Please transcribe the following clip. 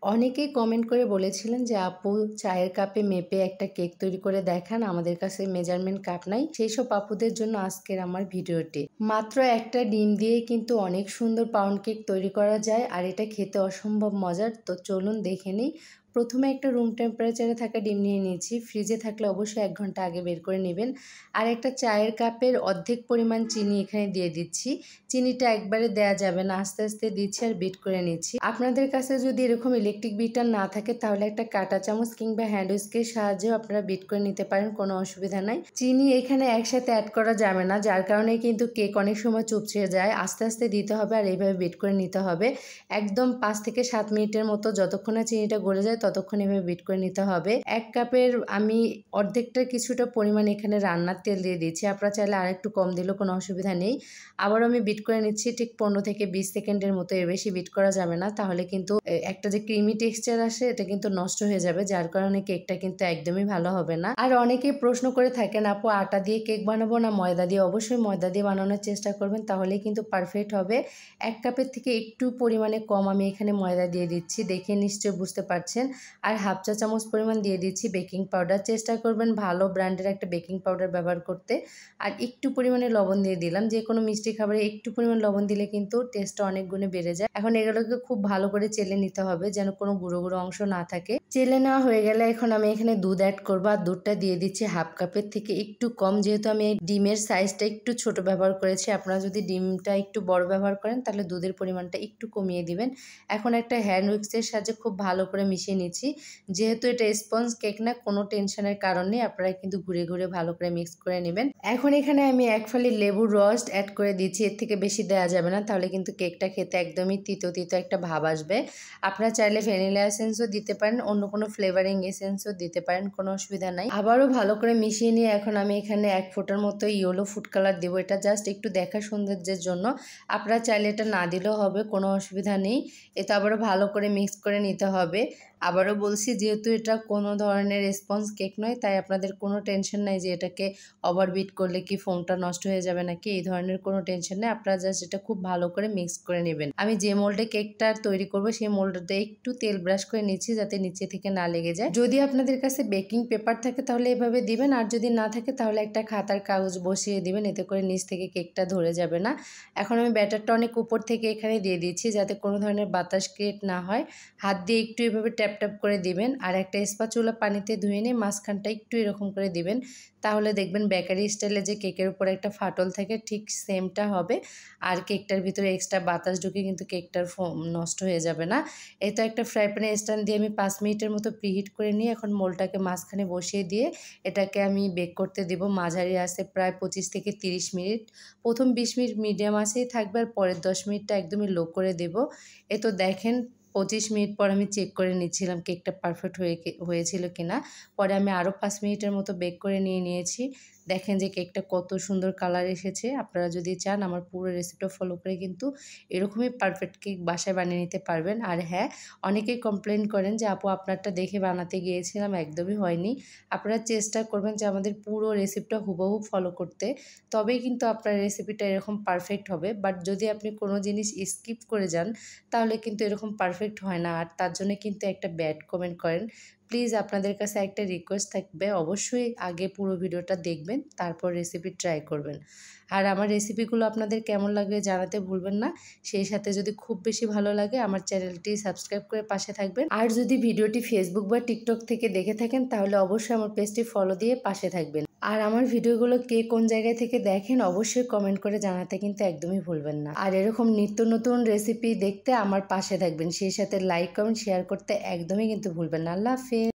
অনেকেই কমেন্ট করে বলেছিলেন যে আপু চায়ের কাপে মেপে একটা কেক তৈরি করে দেখান, আমাদের কাছে মেজারমেন্ট কাপ নাই। সেই সব আপুদের জন্য আজকের আমার ভিডিওটি। মাত্র একটা ডিম দিয়ে কিন্তু অনেক সুন্দর পাউন্ড কেক তৈরি করা যায়, আর এটা খেতে অসম্ভব মজার। তো চলুন দেখে নিই। প্রথমে একটা রুম টেম্পারেচারে থাকা ডিম নিয়ে নিয়েছি। ফ্রিজে থাকলে অবশ্যই 1 ঘন্টা আগে বের করে নেবেন। আর একটা চায়ের কাপের অর্ধেক পরিমাণ চিনি এখানে দিয়ে দিচ্ছি। চিনিটা একবারে দেয়া যাবে না, আস্তে আস্তে দিচ্ছি আর বিট করে নিচ্ছি। আপনাদের কাছে যদি এরকম ইলেকট্রিক বিটার না থাকে তাহলে একটা কাঁটা চামচ কিংবা হ্যান্ড উইস্কের সাহায্যেও আপনারা বিট করে নিতে পারেন, কোনো অসুবিধা নাই। চিনি এখানে একসাথে অ্যাড করা যাবে না, যার কারণে কিন্তু কেক অনেক সময় চুপসে যায়। আস্তে আস্তে দিতে হবে আর এইভাবে বিট করে নিতে হবে। একদম 5 থেকে 7 মিনিটের মতো, যতক্ষণ না চিনিটা গলে যায় ততক্ষণ এভাবে বিট করে নিতে হবে। 1 কাপের আমি অর্ধেকটা কিছুটা পরিমাণ এখানে রান্নার তেল দিয়ে দিচ্ছি। আপনারা চাইলে আর একটু কম দিলেও কোনো অসুবিধা নেই। আবারও আমি বিট করে নিচ্ছি ঠিক 15 থেকে 20 সেকেন্ডের মতো, এর বেশি বিট করা যাবে না, তাহলে কিন্তু একটা যে ক্রিমি টেক্সচার আসে এটা কিন্তু নষ্ট হয়ে যাবে, যার কারণে কেকটা কিন্তু একদমই ভালো হবে না। আর অনেকেই প্রশ্ন করে থাকেন আপু আটা দিয়ে কেক বানাবো না ময়দা দিয়ে? অবশ্যই ময়দা দিয়ে বানানোর চেষ্টা করবেন, তাহলেই কিন্তু পারফেক্ট হবে। 1 কাপের থেকে একটু পরিমাণে কম আমি এখানে ময়দা দিয়ে দিচ্ছি, দেখে নিশ্চয়ই বুঝতে পারছেন। আর হাফ চা চামচ পরিমাণ দিয়ে দিচ্ছি বেকিং পাউডার। চেষ্টা করবেন ভালো ব্র্যান্ডের একটা বেকিং পাউডার ব্যবহার করতে। আর একটু পরিমাণে লবণ দিয়ে দিলাম। যে কোনো মিষ্টি খাবারে একটু পরিমাণ লবণ দিলে কিন্তু টেস্টটা অনেক গুণে বেড়ে যায়। এখন এগুলোকে খুব ভালো করে চেলে নিতে হবে, যেন কোনো গুঁড়ো গুঁড়ো অংশ না থাকে। চেলে নেওয়া হয়ে গেলে এখন আমি এখানে দুধ অ্যাড করবো, আর দুধটা দিয়ে দিচ্ছি হাফ কাপের থেকে একটু কম, যেহেতু আমি এই ডিমের সাইজটা একটু ছোট ব্যবহার করেছি। আপনারা যদি ডিমটা একটু বড় ব্যবহার করেন তাহলে দুধের পরিমাণটা একটু কমিয়ে দিবেন। এখন একটা হ্যান্ড উইক্সের সাহায্যে খুব ভালো করে মিশিয়ে নিচ্ছি। যেহেতু এটা স্পঞ্জ কেক না, কোনো টেনশনের কারণ নেই, আপনারা কিন্তু ঘুরে ঘুরে ভালো করে মিক্স করে নেবেন। এখন এখানে আমি 1 ফালি লেবুর রস অ্যাড করে দিচ্ছি, এর থেকে বেশি দেওয়া যাবে না, তাহলে কিন্তু কেকটা খেতে একদমই তিতো তিতো একটা ভাব আসবে। আপনারা চাইলে ভ্যানিলা এসেন্সও দিতে পারেন, অন্য কোনো ফ্লেভারিং এসেন্সও দিতে পারেন, কোনো অসুবিধা নাই। আবারও ভালো করে মিশিয়ে নিয়ে এখন আমি এখানে 1 ফোঁটার মতো ইয়েলো ফুড কালার দেবো। এটা জাস্ট একটু দেখা সৌন্দর্যের জন্য, আপনারা চাইলে এটা না দিলেও হবে, কোনো অসুবিধা নেই। এটা আবারও ভালো করে মিক্স করে নিতে হবে। আবারও বলছি, যেহেতু এটা কোনো ধরনের স্পঞ্জ কেক নয়, তাই আপনাদের কোনো টেনশন নাই যে এটাকে ওভারবিট করলে কি ফোমটা নষ্ট হয়ে যাবে নাকি, এই ধরনের কোনো টেনশন নেই। আপনারা জাস্ট এটা খুব ভালো করে মিক্স করে নেবেন। আমি যে মোল্ডে কেকটা তৈরি করব সেই মোল্ডে একটু তেল ব্রাশ করে নিচ্ছি, যাতে নিচে থেকে না লেগে যায়। যদি আপনাদের কাছে বেকিং পেপার থাকে তাহলে এভাবে দিবেন, আর যদি না থাকে তাহলে একটা খাতার কাগজ বসিয়ে দিবেন, এতে করে নিচ থেকে কেকটা ধরে যাবে না। এখন আমি ব্যাটারটা অনেক উপর থেকে এখানে দিয়ে দিচ্ছি, যাতে কোনো ধরনের বাতাস ক্রিয়েট না হয়। হাত দিয়ে একটু এভাবে ট্যাপ ট্যাপ করে দিবেন, আর একটা স্প্যাচুলা পানিতে ধুয়ে নিয়ে মাঝখানটা একটু এরকম করে দিবেন, তাহলে দেখবেন বেকারি স্টাইলে যে কেকের উপর একটা ফাটল থাকে ঠিক সেমটা হবে। আর কেকটার ভিতরে এক্সট্রা বাতাস ঢুকে কিন্তু কেকটার নষ্ট হয়ে যাবে না। এই তো একটা ফ্রাই প্যানে স্ট্যান্ড দিয়ে আমি 5 মিনিটের মতো প্রিহিট করে নিয়ে এখন মোলটাকে মাঝখানে বসিয়ে দিয়ে এটাকে আমি বেক করতে দেবো মাঝারি আঁচে প্রায় 25 থেকে 30 মিনিট। প্রথম 20 মিনিট মিডিয়াম আঁচেই থাকবে, আর পরের 10 মিনিটটা একদমই লো করে দেবো। এ তো দেখেন 25 মিনিট পর আমি চেক করে নিচ্ছিলাম কেকটা পারফেক্ট হয়েছিল কিনা। পরে আমি আরও 5 মিনিটের মতো বেক করে নিয়েছি। দেখেন যে কেকটা কত সুন্দর কালার এসেছে। আপনারা যদি চান আমার পুরো রেসিপিটা ফলো করে কিন্তু এরকমই পারফেক্ট কেক বাসায় বানিয়ে নিতে পারবেন। আর হ্যাঁ, অনেকেই কমপ্লেন করেন যে আপু আপনারটা দেখে বানাতে গিয়েছিলাম, একদমই হয়নি। আপনারা চেষ্টা করবেন যে আমাদের পুরো রেসিপিটা হুবহু ফলো করতে, তবেই কিন্তু আপনার রেসিপিটা এরকম পারফেক্ট হবে। বাট যদি আপনি কোনো জিনিস স্কিপ করে যান তাহলে কিন্তু এরকম পারফেক্ট হয় না, আর তার জন্য কিন্তু একটা ব্যাড কমেন্ট করেন। প্লিজ আপনাদের কাছে একটা রিকোয়েস্ট থাকবে, অবশ্যই আগে পুরো ভিডিওটা দেখবেন, তারপর রেসিপি ট্রাই করবেন। আর আমার রেসিপিগুলো আপনাদের কেমন লাগবে জানাতে ভুলবেন না। সেই সাথে যদি খুব বেশি ভালো লাগে আমার চ্যানেলটি সাবস্ক্রাইব করে পাশে থাকবেন। আর যদি ভিডিওটি ফেসবুক বা টিকটক থেকে দেখে থাকেন তাহলে অবশ্যই আমার পেজটি ফলো দিয়ে পাশে থাকবেন। আর আমার ভিডিওগুলো কে কোন জায়গায় থেকে দেখেন অবশ্যই কমেন্ট করে জানাতে কিন্তু একদমই ভুলবেন না। আর এরকম নিত্য নতুন রেসিপি দেখতে আমার পাশে থাকবেন, সেই সাথে লাইক কমেন্ট শেয়ার করতে একদমই কিন্তু ভুলবেন না। আল্লাহ হাফেজ।